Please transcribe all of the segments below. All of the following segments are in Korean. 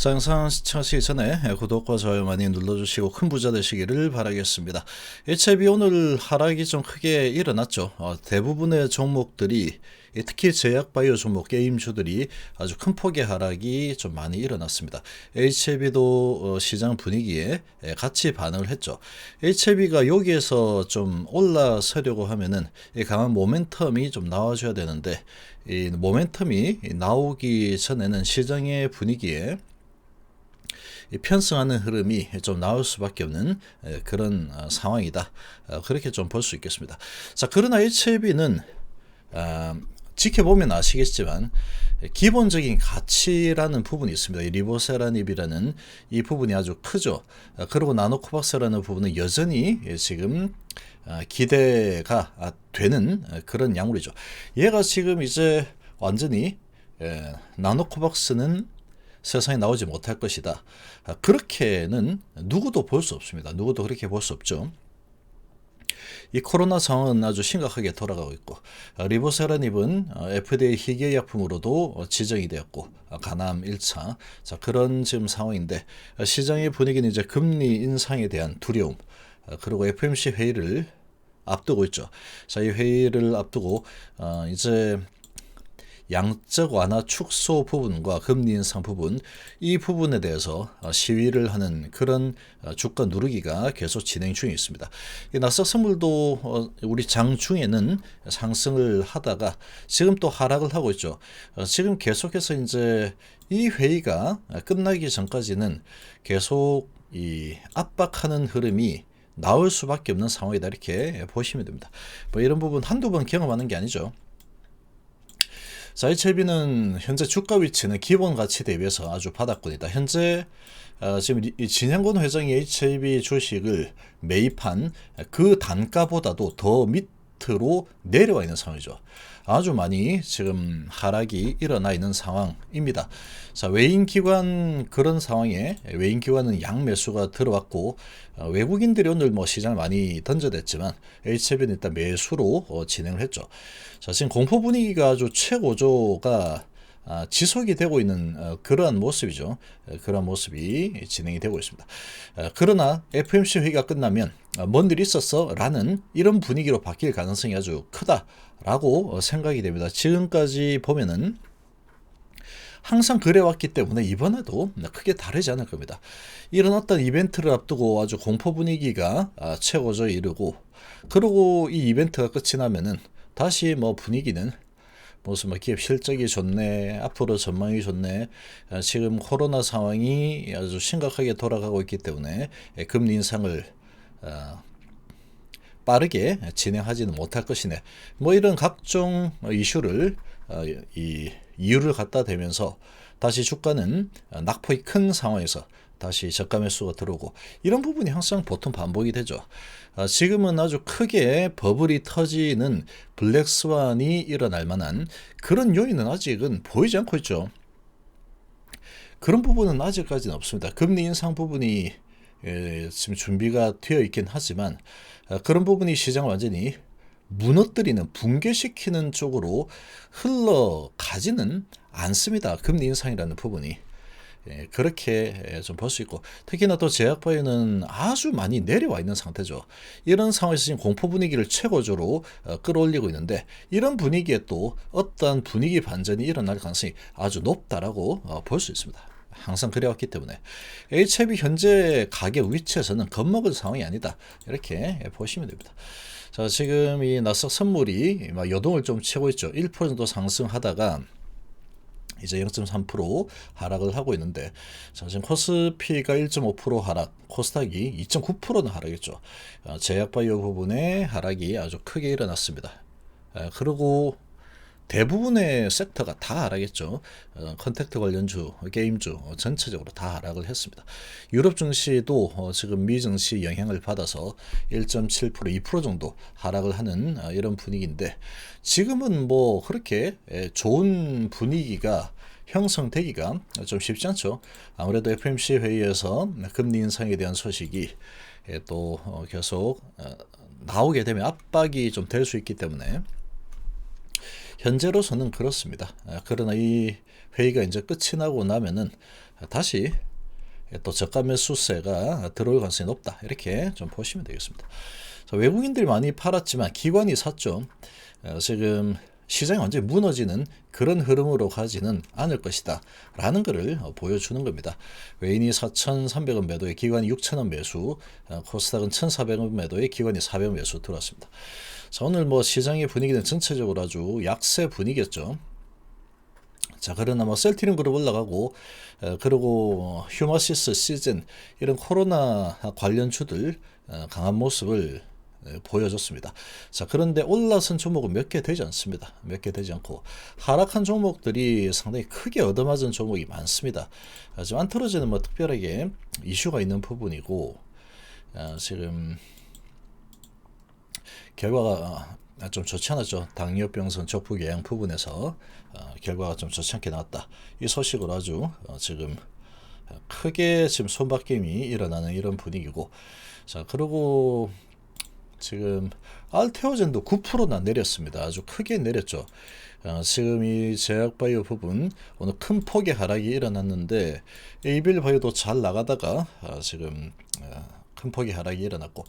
자, 영상 시청하시기 전에 구독과 좋아요 많이 눌러주시고 큰 부자 되시기를 바라겠습니다. HIB 오늘 하락이 좀 크게 일어났죠. 대부분의 종목들이 특히 제약바이오 종목 게임주들이 아주 큰 폭의 하락이 좀 많이 일어났습니다. HIB도 시장 분위기에 같이 반응을 했죠. HIB가 여기에서 좀 올라서려고 하면은 강한 모멘텀이 좀 나와줘야 되는데 이 모멘텀이 나오기 전에는 시장의 분위기에 편승하는 흐름이 좀 나올 수밖에 없는 그런 상황이다. 그렇게 좀 볼 수 있겠습니다. 자, 그러나 HIB는 지켜보면 아시겠지만 기본적인 가치라는 부분이 있습니다. 이 리보세라닙이라는 이 부분이 아주 크죠. 그리고 나노코박스라는 부분은 여전히 지금 기대가 되는 그런 약물이죠. 얘가 지금 이제 완전히 나노코박스는 세상에 나오지 못할 것이다. 그렇게는 누구도 볼 수 없습니다. 누구도 그렇게 볼 수 없죠. 이 코로나 상황은 아주 심각하게 돌아가고 있고 리보세라닙은 FDA 희귀약품으로도 지정이 되었고 간암 1차 자, 그런 지금 상황인데 시장의 분위기는 이제 금리 인상에 대한 두려움 그리고 FOMC 회의를 앞두고 있죠. 자, 이 회의를 앞두고 이제 양적 완화 축소 부분과 금리 인상 부분 이 부분에 대해서 시위를 하는 그런 주가 누르기가 계속 진행 중에 있습니다. 이 나스닥 선물도 우리 장중에는 상승을 하다가 지금 또 하락을 하고 있죠. 지금 계속해서 이제 이 회의가 끝나기 전까지는 계속 이 압박하는 흐름이 나올 수밖에 없는 상황이다 이렇게 보시면 됩니다. 뭐 이런 부분 한두 번 경험하는 게 아니죠. 자, HIB는 현재 주가 위치는 기본 가치 대비해서 아주 바닥권이다. 현재 지금 진양권 회장이 HIB 주식을 매입한 그 단가보다도 더 밑으로 내려와 있는 상황이죠. 아주 많이 지금 하락이 일어나 있는 상황입니다. 자, 외인기관 그런 상황에 외인기관은 양매수가 들어왔고 외국인들이 오늘 뭐 시장을 많이 던져댔지만 HIB는 일단 매수로 진행을 했죠. 자, 지금 공포 분위기가 아주 최고조가 지속이 되고 있는 그러한 모습이죠. 그러한 모습이 진행이 되고 있습니다. 그러나 FOMC 회의가 끝나면 뭔 일이 있었어? 라는 이런 분위기로 바뀔 가능성이 아주 크다라고 생각이 됩니다. 지금까지 보면은 항상 그래왔기 때문에 이번에도 크게 다르지 않을 겁니다. 이런 어떤 이벤트를 앞두고 아주 공포 분위기가 최고조에 이르고 그리고 이 이벤트가 끝이 나면은 다시 뭐 분위기는 무슨 뭐 기업 실적이 좋네, 앞으로 전망이 좋네, 지금 코로나 상황이 아주 심각하게 돌아가고 있기 때문에 금리 인상을 빠르게 진행하지는 못할 것이네. 뭐 이런 각종 이슈를 이 이유를 갖다 대면서 다시 주가는 낙폭이 큰 상황에서 다시 저가 매수가 들어오고 이런 부분이 항상 보통 반복이 되죠. 지금은 아주 크게 버블이 터지는 블랙스완이 일어날 만한 그런 요인은 아직은 보이지 않고 있죠. 그런 부분은 아직까지는 없습니다. 금리 인상 부분이 지금 준비가 되어 있긴 하지만 그런 부분이 시장을 완전히 무너뜨리는 붕괴시키는 쪽으로 흘러가지는 않습니다. 금리 인상이라는 부분이. 그렇게 좀 볼 수 있고 특히나 또 제약바이오는 아주 많이 내려와 있는 상태죠. 이런 상황에서 지금 공포 분위기를 최고조로 끌어올리고 있는데 이런 분위기에 또 어떠한 분위기 반전이 일어날 가능성이 아주 높다라고 볼 수 있습니다. 항상 그래왔기 때문에 HIB 현재 가격 위치에서는 겁먹을 상황이 아니다 이렇게 보시면 됩니다. 자, 지금 이 나스닥 선물이 여동을 좀 치고 있죠. 1% 정도 상승하다가 이제 0.3% 하락을 하고 있는데 자, 지금 코스피가 1.5% 하락, 코스닥이 2.9%는 하락했죠. 제약바이오 부분의 하락이 아주 크게 일어났습니다. 그리고 대부분의 섹터가 다 하락했죠. 컨택트 관련주, 게임주 전체적으로 다 하락을 했습니다. 유럽 증시도 지금 미 증시 영향을 받아서 1.7%, 2% 정도 하락을 하는 이런 분위기인데 지금은 뭐 그렇게 좋은 분위기가 형성되기가 좀 쉽지 않죠. 아무래도 FOMC 회의에서 금리 인상에 대한 소식이 또 계속 나오게 되면 압박이 좀 될 수 있기 때문에 현재로서는 그렇습니다. 그러나 이 회의가 이제 끝이 나고 나면은 다시 또 저가 매수세가 들어올 가능성이 높다. 이렇게 좀 보시면 되겠습니다. 외국인들이 많이 팔았지만 기관이 샀죠. 지금 시장이 완전히 무너지는 그런 흐름으로 가지는 않을 것이다 라는 것을 보여주는 겁니다. 외인이 4,300원 매도에 기관이 6,000원 매수, 코스닥은 1,400원 매도에 기관이 400원 매수 들어왔습니다. 자, 오늘 뭐 시장의 분위기는 전체적으로 아주 약세 분위기였죠. 자, 그러나 뭐 셀트리온 그룹 올라가고, 그리고 휴마시스, 시즌 이런 코로나 관련주들 강한 모습을 보여줬습니다. 자, 그런데 올라선 종목은 몇 개 되지 않습니다. 몇 개 되지 않고 하락한 종목들이 상당히 크게 얻어맞은 종목이 많습니다. 지금 안트로즈는 뭐 특별하게 이슈가 있는 부분이고, 지금 결과가 좀 좋지 않았죠. 당뇨병선 적부궤양 부분에서 결과가 좀 좋지 않게 나왔다. 이 소식으로 아주 지금 크게 지금 손바뀜이 일어나는 이런 분위기고, 자, 그리고 지금 알테오젠도 9%나 내렸습니다. 아주 크게 내렸죠. 지금 이 제약바이오 부분 오늘 큰 폭의 하락이 일어났는데, 에이빌바이오도 잘 나가다가 지금 큰 폭의 하락이 일어났고,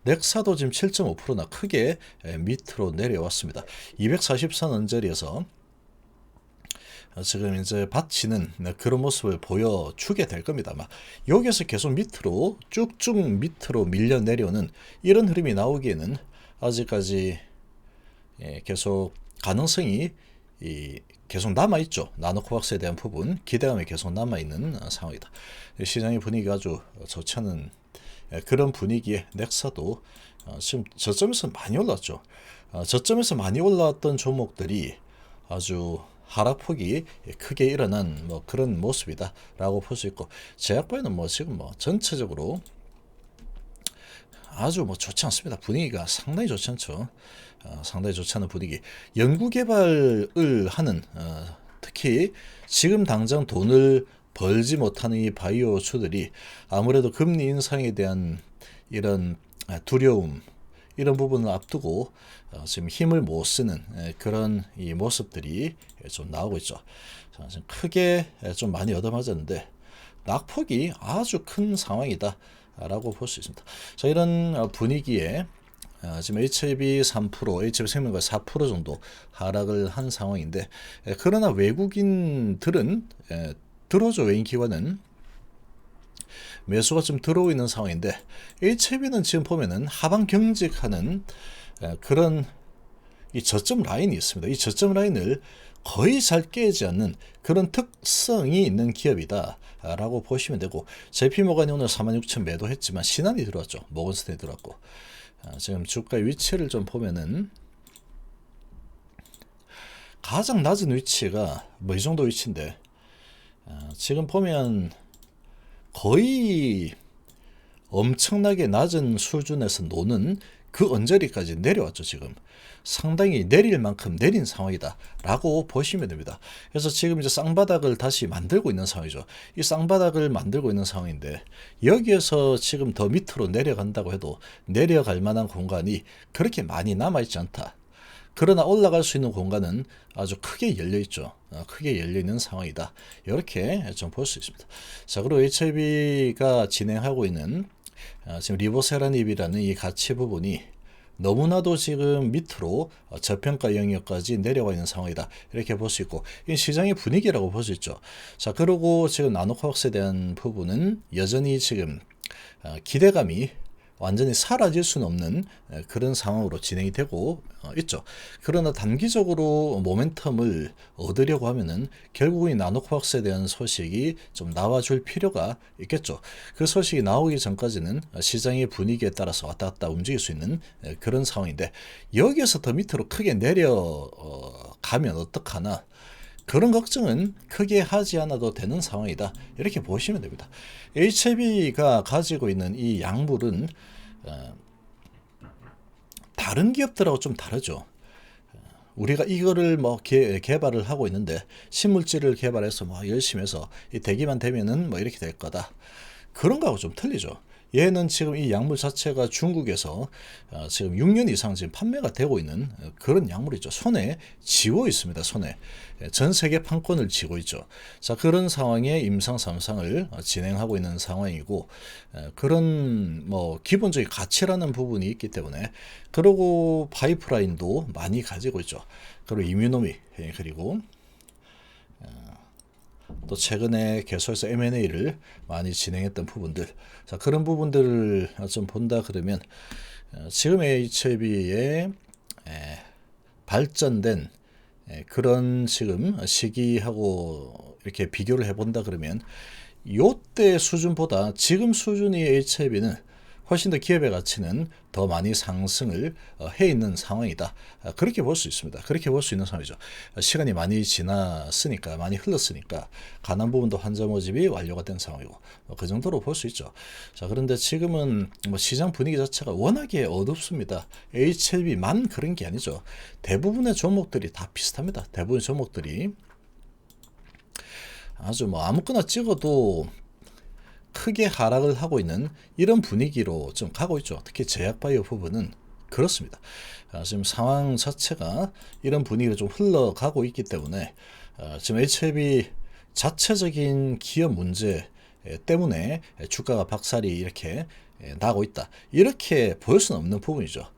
넥사도 지금 7.5%나 크게 밑으로 내려왔습니다. 244선 언저리에서 지금 이제 받치는 그런 모습을 보여주게 될 겁니다. 아마 여기서 계속 밑으로 쭉쭉 밑으로 밀려 내려오는 이런 흐름이 나오기에는 아직까지 계속 가능성이 계속 남아있죠. 나노코박스에 대한 부분 기대감이 계속 남아있는 상황이다. 시장의 분위기가 아주 좋지 않은 그런 분위기에 넥사도 지금 저점에서 많이 올랐죠. 저점에서 많이 올라왔던 종목들이 아주 하락폭이 크게 일어난 뭐 그런 모습이다라고 볼 수 있고, 제약바이오는 뭐 지금 뭐 전체적으로 아주 뭐 좋지 않습니다. 분위기가 상당히 좋지 않죠. 상당히 좋지 않은 분위기. 연구개발을 하는 특히 지금 당장 돈을 벌지 못하는 이 바이오주들이 아무래도 금리 인상에 대한 이런 두려움, 이런 부분을 앞두고 지금 힘을 못 쓰는 그런 이 모습들이 좀 나오고 있죠. 지금 크게 좀 많이 얻어맞았는데 낙폭이 아주 큰 상황이다 라고 볼 수 있습니다. 자, 이런 분위기에 지금 HIB 3%, HIB생명과 4% 정도 하락을 한 상황인데, 그러나 외국인들은 들어오죠. 외인 기관은 매수가 좀 들어오고 있는 상황인데, HIB는 지금 보면은 하방 경직하는 그런 이 저점 라인이 있습니다. 이 저점 라인을 거의 잘 깨지 않는 그런 특성이 있는 기업이다 라고 보시면 되고, JP모간이 오늘 46,000 매도했지만 신한이 들어왔죠. 모건스탠이 들어왔고, 지금 주가의 위치를 좀 보면은 가장 낮은 위치가 뭐 이 정도 위치인데, 지금 보면 거의 엄청나게 낮은 수준에서 노는 그 언저리까지 내려왔죠. 지금 상당히 내릴 만큼 내린 상황이다 라고 보시면 됩니다. 그래서 지금 이제 쌍바닥을 다시 만들고 있는 상황이죠. 이 쌍바닥을 만들고 있는 상황인데, 여기에서 지금 더 밑으로 내려간다고 해도 내려갈 만한 공간이 그렇게 많이 남아있지 않다. 그러나 올라갈 수 있는 공간은 아주 크게 열려있죠. 크게 열려있는 상황이다. 이렇게 좀 볼 수 있습니다. 자, 그리고 HIB가 진행하고 있는 지금 리보세라닙이라는 이 가치 부분이 너무나도 지금 밑으로 저평가 영역까지 내려와 있는 상황이다. 이렇게 볼 수 있고, 이 시장의 분위기라고 볼 수 있죠. 자, 그리고 지금 나노코박스에 대한 부분은 여전히 지금 기대감이 완전히 사라질 수는 없는 그런 상황으로 진행이 되고 있죠. 그러나 단기적으로 모멘텀을 얻으려고 하면은 결국은 나노코박스에 대한 소식이 좀 나와줄 필요가 있겠죠. 그 소식이 나오기 전까지는 시장의 분위기에 따라서 왔다 갔다 움직일 수 있는 그런 상황인데, 여기에서 더 밑으로 크게 내려가면 어떡하나, 그런 걱정은 크게 하지 않아도 되는 상황이다. 이렇게 보시면 됩니다. HIB가 가지고 있는 이 약물은 다른 기업들하고 좀 다르죠. 우리가 이거를 뭐 개발을 하고 있는데, 신물질을 개발해서 뭐 열심히 해서 이 대기만 되면은 뭐 이렇게 될 거다. 그런 거하고 좀 틀리죠. 얘는 지금 이 약물 자체가 중국에서 지금 6년 이상 지금 판매가 되고 있는 그런 약물이죠. 손에 쥐고 있습니다. 손에 전 세계 판권을 쥐고 있죠. 자, 그런 상황에 임상 3상을 진행하고 있는 상황이고, 그런 뭐 기본적인 가치라는 부분이 있기 때문에, 그리고 파이프라인도 많이 가지고 있죠. 그리고 이뮤노미, 그리고 또 최근에 계속해서 M&A를 많이 진행했던 부분들, 자, 그런 부분들을 좀 본다 그러면 지금 HLB의 발전된 그런 지금 시기하고 이렇게 비교를 해본다 그러면 요때 수준보다 지금 수준의 HLB는 훨씬 더 기업의 가치는 더 많이 상승을 해 있는 상황이다. 그렇게 볼 수 있습니다. 그렇게 볼 수 있는 상황이죠. 시간이 많이 지났으니까, 많이 흘렀으니까 가난 부분도 환자 모집이 완료가 된 상황이고, 그 정도로 볼 수 있죠. 자, 그런데 지금은 뭐 시장 분위기 자체가 워낙에 어둡습니다. HLB만 그런 게 아니죠. 대부분의 종목들이 다 비슷합니다. 대부분의 종목들이 아주 뭐 아무거나 찍어도 크게 하락을 하고 있는 이런 분위기로 좀 가고 있죠. 특히 제약바이오 부분은 그렇습니다. 지금 상황 자체가 이런 분위기로 좀 흘러가고 있기 때문에 지금 HLB 자체적인 기업 문제 때문에 주가가 박살이 이렇게 나고 있다. 이렇게 보일 수는 없는 부분이죠.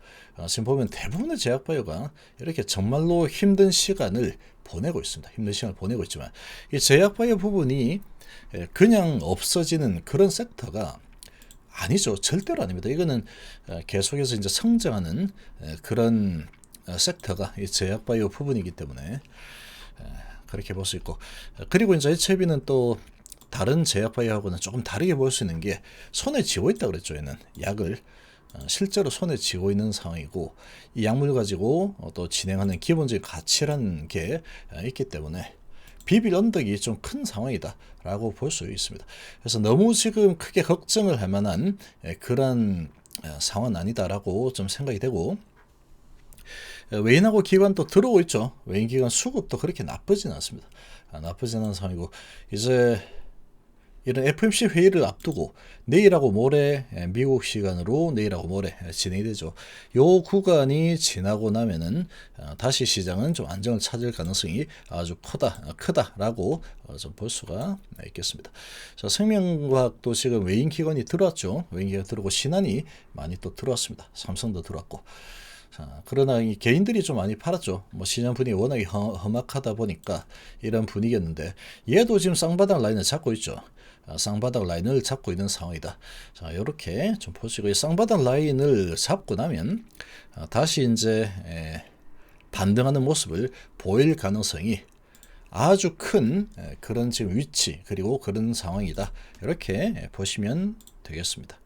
지금 보면 대부분의 제약바이오가 이렇게 정말로 힘든 시간을 보내고 있습니다. 힘든 시간을 보내고 있지만 이 제약바이오 부분이 그냥 없어지는 그런 섹터가 아니죠. 절대로 아닙니다. 이거는 계속해서 이제 성장하는 그런 섹터가 이 제약바이오 부분이기 때문에 그렇게 볼 수 있고, 그리고 이제 HLB는 또 다른 제약바이오하고는 조금 다르게 볼 수 있는 게 손에 쥐고 있다 그랬죠. 얘는 약을 실제로 손에 쥐고 있는 상황이고, 이 약물 가지고 또 진행하는 기본적인 가치라는 게 있기 때문에 비빌 언덕이 좀 큰 상황이다 라고 볼 수 있습니다. 그래서 너무 지금 크게 걱정을 할 만한 그런 상황은 아니다라고 좀 생각이 되고, 외인하고 기관도 들어오고 있죠. 외인 기관 수급도 그렇게 나쁘진 않습니다. 나쁘진 않은 상황이고, 이제 이런 FMC 회의를 앞두고 내일하고 모레, 미국 시간으로 내일하고 모레 진행이 되죠. 요 구간이 지나고 나면은 다시 시장은 좀 안정을 찾을 가능성이 아주 크다라고 좀 볼 수가 있겠습니다. 자, 생명과학도 지금 외인 기관이 들어왔죠. 외인 기관 들어오고 신한이 많이 또 들어왔습니다. 삼성도 들어왔고. 자, 그러나 이 개인들이 좀 많이 팔았죠. 뭐 시장 분위기 워낙에 험악하다 보니까 이런 분위기였는데, 얘도 지금 쌍바닥 라인을 잡고 있죠. 쌍바닥 라인을 잡고 있는 상황이다. 자, 이렇게 좀 보시고, 이 쌍바닥 라인을 잡고 나면 다시 이제 반등하는 모습을 보일 가능성이 아주 큰 그런 지금 위치, 그리고 그런 상황이다. 이렇게 보시면 되겠습니다.